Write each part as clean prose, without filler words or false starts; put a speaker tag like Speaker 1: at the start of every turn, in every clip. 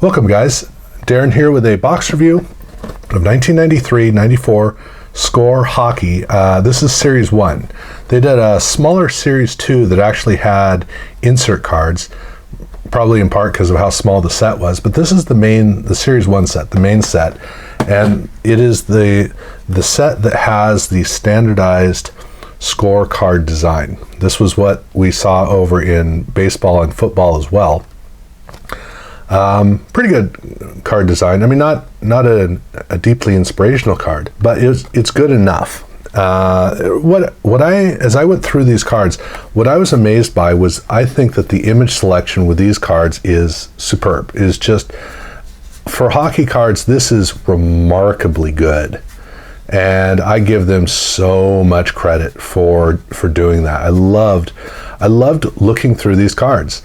Speaker 1: Welcome guys, Darren here with a box review of 1993-94 Score Hockey. This is Series 1. They did a smaller Series 2 that actually had insert cards, probably in part because of how small the set was, but this is the Series 1 set, the main set, and it is the set that has the standardized score card design. This was what we saw over in baseball and football as well. Pretty good card design. I mean, not a deeply inspirational card, but it's good enough. As I went through these cards, what I was amazed by was I think that the image selection with these cards is superb. Is just, for hockey cards, this is remarkably good. And I give them so much credit for doing that. I loved looking through these cards.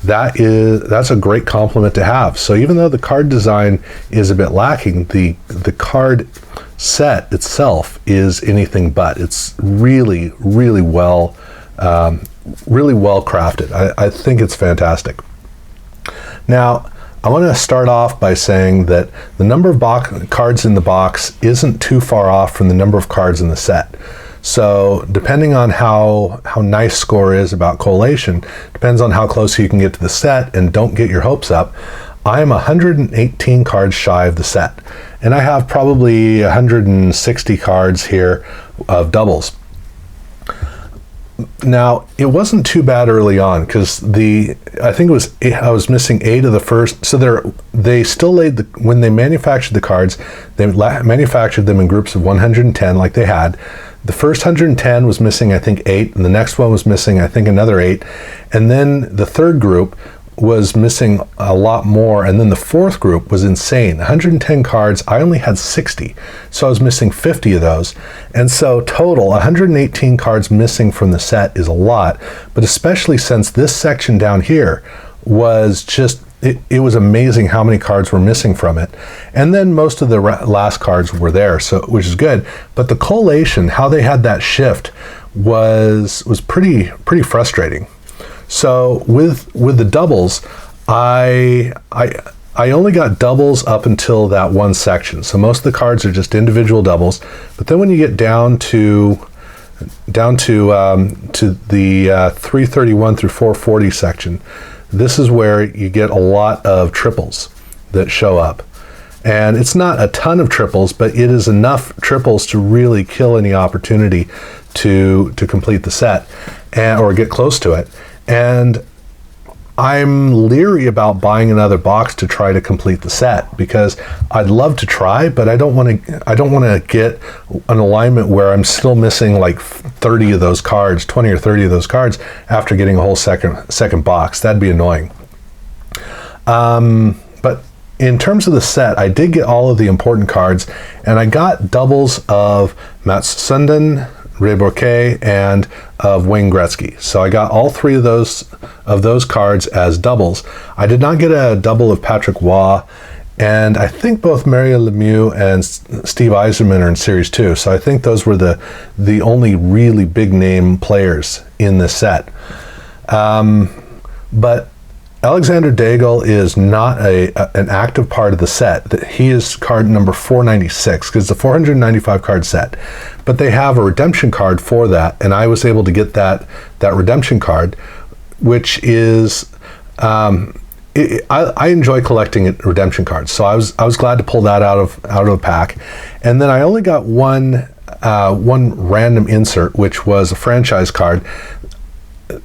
Speaker 1: That's a great compliment to have. So even though the card design is a bit lacking, the card set itself is anything but. It's really well crafted. I think it's fantastic. Now, I want to start off by saying that the number of cards in the box isn't too far off from the number of cards in the set. So depending on how nice Score is about collation, depends on how close you can get to the set, and don't get your hopes up. I am 118 cards shy of the set, and I have probably 160 cards here of doubles. Now, it wasn't too bad early on because I think I was missing 8 of the first. So they still laid when they manufactured the cards, they manufactured them in groups of 110 like they had. The first 110 was missing, I think, 8, and the next one was missing, I think, another 8, and then the third group was missing a lot more, and then the fourth group was insane. 110 cards, I only had 60, so I was missing 50 of those, and so total 118 cards missing from the set is a lot, but especially since this section down here was just, it was amazing how many cards were missing from it. And then most of the last cards were there, so which is good. But the collation, how they had that shift was pretty frustrating. So with the doubles, I only got doubles up until that one section. So most of the cards are just individual doubles. But then when you get down to the 331 through 440 section, this is where you get a lot of triples that show up. And it's not a ton of triples, but it is enough triples to really kill any opportunity to complete the set or get close to it. And I'm leery about buying another box to try to complete the set because I'd love to try, but I don't want to get an alignment where I'm still missing like 30 of those cards, 20 or 30 of those cards after getting a whole second box. That'd be annoying. But in terms of the set, I did get all of the important cards, and I got doubles of Mats Sundin, Ray Bourque, and of Wayne Gretzky. So I got all 3 of those cards as doubles. I did not get a double of Patrick Waugh, and I think both Mario Lemieux and Steve Yzerman are in Series 2. So I think those were the only really big name players in this set. But Alexander Daigle is not an active part of the set. He is card number 496 because it's a 495 card set. But they have a redemption card for that, and I was able to get that redemption card, which is I enjoy collecting redemption cards. So I was glad to pull that out of the pack, and then I only got one random insert, which was a franchise card.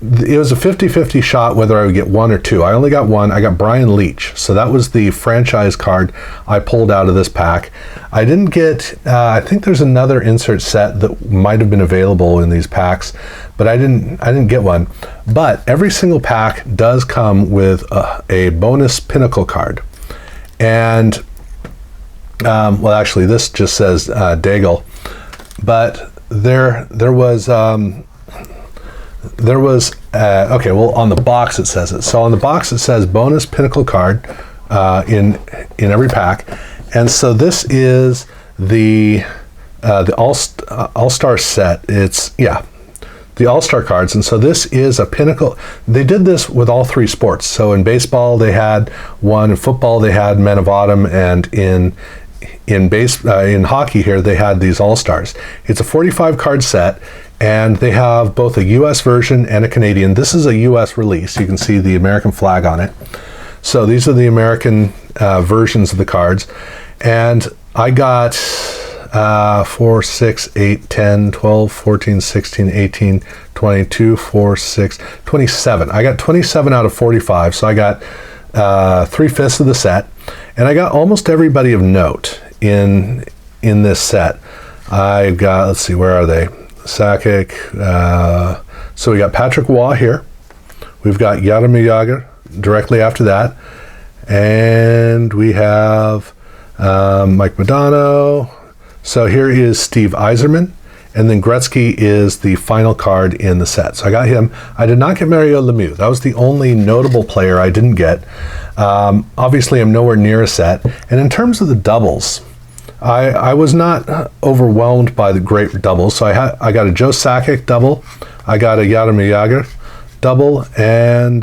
Speaker 1: It was a 50-50 shot whether I would get 1 or 2. I only got 1. I got Brian Leetch. So that was the franchise card I pulled out of this pack. I didn't get, I think there's another insert set that might have been available in these packs, but I didn't get one. But every single pack does come with a bonus Pinnacle card. And, well, actually, this just says Daigle. But there was... okay, well, on the box it says it. So on the box it says bonus Pinnacle card in every pack, and so this is the All-Star set. It's the All-Star cards. And so this is a pinnacle. They did this with all three sports. So in baseball they had one, in football they had Men of Autumn, and in hockey here they had these All-Stars. It's a 45 card set, and they have both a US version and a Canadian. This is a US release. You can see the American flag on it. So these are the American versions of the cards. And I got 4, 6, 8, 10, 12, 14, 16, 18, 22, 4, 6, 27. I got 27 out of 45, so I got 3/5 of the set. And I got almost everybody of note in this set. I got, let's see, where are they? Sakic. So we got Patrick Waugh here. We've got Jaromir Jagr directly after that. And we have Mike Modano. So here is Steve Yzerman, and then Gretzky is the final card in the set. So I got him. I did not get Mario Lemieux. That was the only notable player I didn't get. Obviously, I'm nowhere near a set. And in terms of the doubles, I was not overwhelmed by the great doubles. So I got a Joe Sakic double, I got a Jaromir Jagr double, and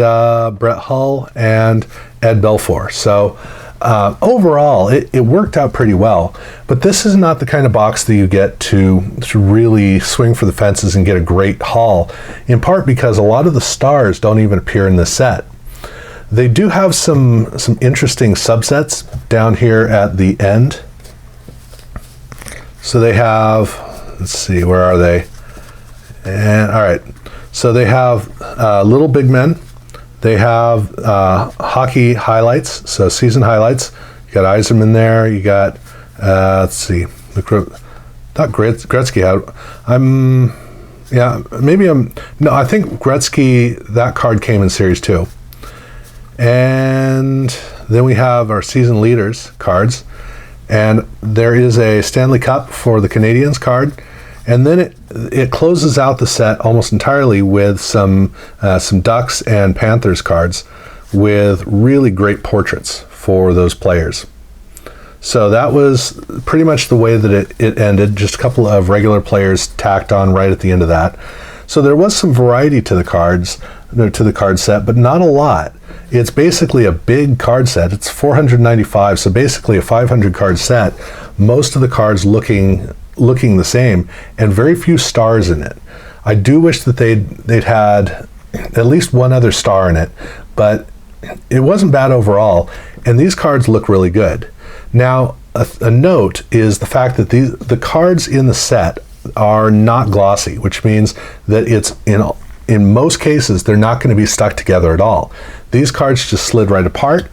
Speaker 1: Brett Hull and Ed Belfour. So overall, it worked out pretty well. But this is not the kind of box that you get to really swing for the fences and get a great haul, in part because a lot of the stars don't even appear in this set. They do have some interesting subsets down here at the end. So they have, let's see, where are they? And all right, so they have Little Big Men. They have hockey highlights, so season highlights. You got Yzerman there. You got, let's see, not Gretzky. No, I think Gretzky, that card came in Series 2. And then we have our season leaders cards. And there is a Stanley Cup for the Canadiens card. And then it closes out the set almost entirely with some Ducks and Panthers cards with really great portraits for those players. So that was pretty much the way that it ended. Just a couple of regular players tacked on right at the end of that. So there was some variety to the cards, to the card set, but not a lot. It's basically a big card set. It's 495, so basically a 500 card set. Most of the cards looking the same, and very few stars in it. I do wish that they'd had at least one other star in it, but it wasn't bad overall, and these cards look really good. Now, a note is the fact that the cards in the set are not glossy, which means that it's in most cases they're not going to be stuck together at all. These cards just slid right apart.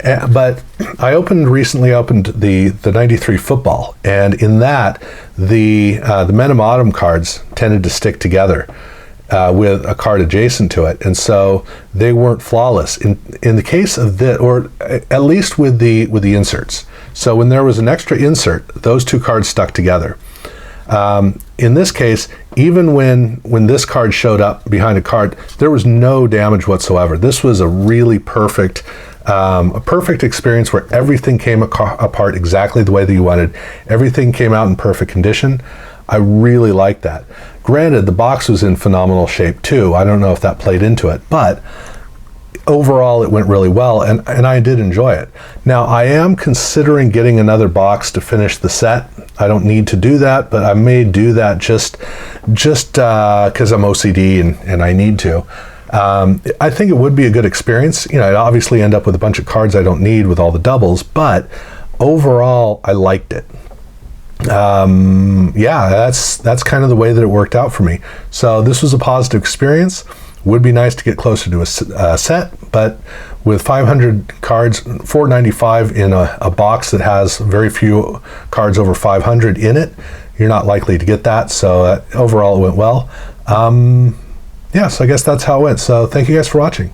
Speaker 1: But I recently opened the 93 football, and in that the Men of Autumn cards tended to stick together with a card adjacent to it, and so they weren't flawless. In the case of this, or at least with the inserts. So when there was an extra insert, those two cards stuck together. In this case, even when this card showed up behind a card, there was no damage whatsoever. This was a really perfect experience where everything came apart exactly the way that you wanted. Everything came out in perfect condition. I really liked that. Granted, the box was in phenomenal shape too. I don't know if that played into it, but overall it went really well, and I did enjoy it. Now, I am considering getting another box to finish the set. I don't need to do that, but I may do that just because I'm OCD and I need to. I think it would be a good experience. I'd obviously end up with a bunch of cards I don't need with all the doubles, but overall, I liked it. Yeah, that's kind of the way that it worked out for me. So this was a positive experience. Would be nice to get closer to a set, but with 500 cards, 495 in a box that has very few cards over 500 in it, you're not likely to get that. So overall, it went well. Yeah, so I guess that's how it went. So thank you guys for watching.